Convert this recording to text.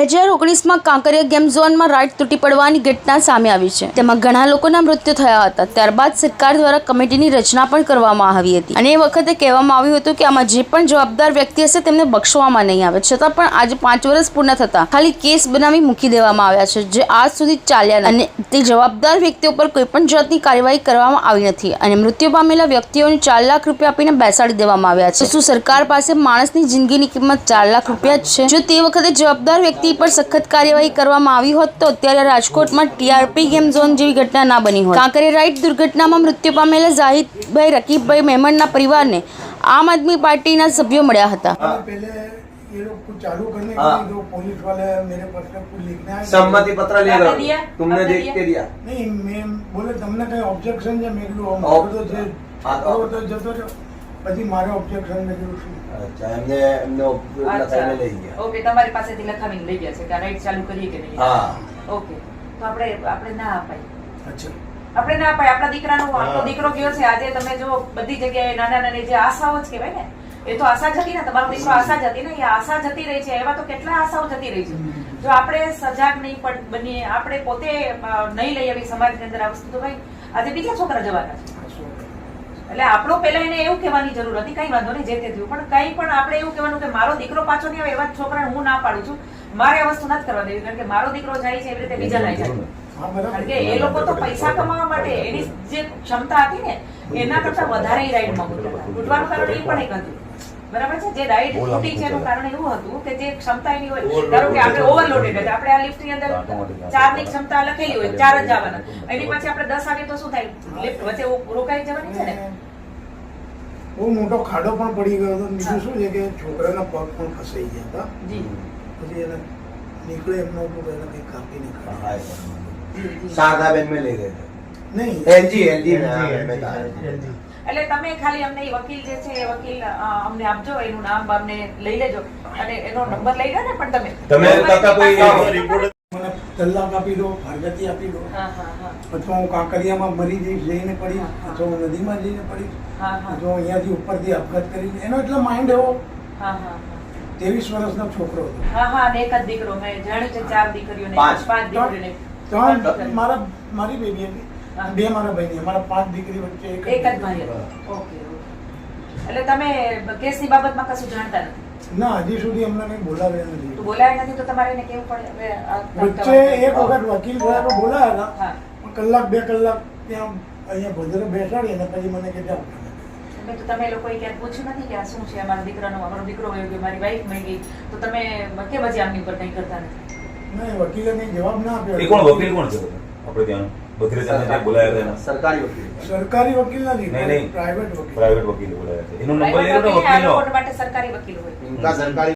2019માં Kankaria game ઝોનમાં ride તૂટી પડવાની ઘટના સામે આવી છે. તેમાં ઘણા લોકોના મૃત્યુ થયા હતા. ત્યારબાદ સરકાર દ્વારા કમિટીની રચના પણ કરવામાં આવી હતી અને એ વખતે કહેવામાં આવ્યું હતું કે આમાં જે પણ જવાબદાર વ્યક્તિ હશે તેમને બક્ષવામાં નહીં આવે. છતાં પણ આજે 5 વર્ષ પૂર્ણ થતા ખાલી કેસ બનાવી મૂકી દેવામાં આવ્યા છે, જે આજ સુધી ચાલ્યા અને તે જવાબદાર વ્યક્તિઓ પર કોઈ પણ જાતની કાર્યવાહી કરવામાં આવી નથી અને મૃત્યુ પામેલા વ્યક્તિઓને 4 લાખ રૂપિયા આપીને બેસાડી દેવામાં આવ્યા છે. શું સરકાર પાસે માણસની જિંદગીની કિંમત 4 લાખ રૂપિયા જ છે? જો તે વખતે જવાબદાર વ્યક્તિ પર સખત કાર્યવાહી કરવામાં આવી હોત તો અત્યારે રાજકોટમાં ટીઆરપી ગેમ ઝોન જેવી ઘટના ના બની હોત. કાંકરિયા રાઇડ દુર્ઘટનામાં મૃત્યુ પામેલા જાહિદભાઈ રકીબભાઈ મેમણના પરિવારને આમ આદમી પાર્ટીના સભ્યો મળ્યા હતા. ये लोग कुछ चालू करने के लिए जो पुलिस वाले मेरे पास में कुछ लिखना है, सम्मति पत्र ले तुमने देख के दिया नहीं मैं बोले तुमने कहीं ऑब्जेक्शन है मेरे लो तो जे तो जतो પછી મારે ઓબ્જેક્શન મેં કીધું. અચ્છા એમને લખાઈને લઈ ગયા. ઓકે, તમારી પાસેથી લખાવીને લઈ ગયા છે કે રાઈટ ચાલુ કરીએ કે નહીં? હા ઓકે, તો આપણે ના અપાય. અચ્છા, આપણે ના અપાય. આપણા દીકરાનો આપણો દીકરો ગયો છે. આજે તમે જો બધી જગ્યાએ નાના નાની જે આશાઓ જ કહેવાય ને, એ તો આશા જતી ને. તમારો દીકરો આશા જતી ને, એ આશા જતી રહી છે. એવા તો કેટલા આશાઓ જતી રહી છે. જો આપણે સજાગ નહીં બનીએ, આપણે પોતે નહીં લઈ આવી સમાજની અંદર આ વસ્તુ, તો ભાઈ આજે બીજા છોકરા જવાના છે. એટલે આપણો પેલા એને એવું કહેવાની જરૂર હતી, કઈ વાંધો નહીં, જે તે થયું, પણ કઈ પણ આપણે એવું કહેવાનું કે મારો દીકરો પાછો નહીં આવે, એવા છોકરાને હું ના પાડું છું. મારે આ વસ્તુ નથી કરવા દેવી, કારણ કે મારો દીકરો જાય છે એવી રીતે બીજા ના જાય. કારણ કે એ લોકો તો પૈસા કમાવા માટે એની જે ક્ષમતા હતી ને એના કરતા વધારે રાઈડમાં મૂકતા. તૂટવાનું કારણ એ પણ એક હતું, બરાબર છે. જે રાઈડ તૂટી છે એનું કારણ એવું હતું કે જે ક્ષમતા એની હોય, ધારો કે આપણે ઓવરલોડેડ હતા, આપણે આ લિફ્ટ ની અંદર 4 ની ક્ષમતા લખેલી હોય, 4 જ જવાના, એની પછી આપણે 10 આવીએ તો શું થાય? લિફ્ટ વચ્ચે રોકાઈ જવાની છે ને. બહુ મોટો ખાડો પણ પડી ગયો હતો. બીજું શું છે કે છોકરાના પગ પણ ફસાઈ ગયા હતા. પછી એને નીકળે એમનો એને કંઈ કાપીને ખાય. શારદાબેન મેં લઈ ગયે નહીં, એલજી એટલે તમે ખાલી અમને એ વકીલ જે છે એ વકીલ અમને આપજો, એનું નામ અમને લઈ લેજો અને એનો નંબર લઈ લો ને. પણ તમે મને તલાક આપી દો, ફરગતી આપી દો, અથવા હું કાંકરિયામાં મરી જઈશ જઈને પડી, અથવા હું નદીમાં જઈને પડી, અથવા અહીંયાથી ઉપરથી આપઘાત કરી, એનો એટલો માઇન્ડ એવો. 23 વર્ષનો છોકરો હતો. હા, અને એક જ દીકરો. મેં જાણ્યું છે 4 દીકરીઓને, 5 દીકરીઓને. 3 મારી બેબી હતી, 2 મારા ભાઈ, અમારા 5 દીકરી વચ્ચે એક જ ભાઈ હતો. ઓકે, એટલે તમે કેસની બાબતમાં કશું જાણતા નથી? ના, હજી સુધી અમને કઈ બોલાવ્યા નથી. તો બોલાવ્યા નથી તો તમારે એને કેવું પડે. વચ્ચે એક વખત વકીલ સાહેબ બોલાયા હતા, કલાક 2 કલાક ત્યાં અહીંયા ભદ્ર બેસાડી અને પછી મને કે જાઓ. તો તમે લોકોએ ક્યાંક પૂછ્યું નથી કે આ શું છે, અમારો દીકરો વયો ગયો, મારી વાઈફ મળી ગઈ, તો તમે કેમ હજી આમની ઉપર કંઈ કરતા નથી? નહીં, વકીલે કંઈ જવાબ ના આપ્યો. એ કોણ વકીલ કોણ છે આપણે ત્યાં બદ્રીજાને બોલાયા હતા? સરકારી વકીલ. સરકારી વકીલ નથી, નહીં, પ્રાઇવેટ વકીલ. પ્રાઇવેટ વકીલ બોલાયા છે. એનો નંબર લઈ લો ને વકીલનો. માટે સરકારી વકીલ હોય. સરકારી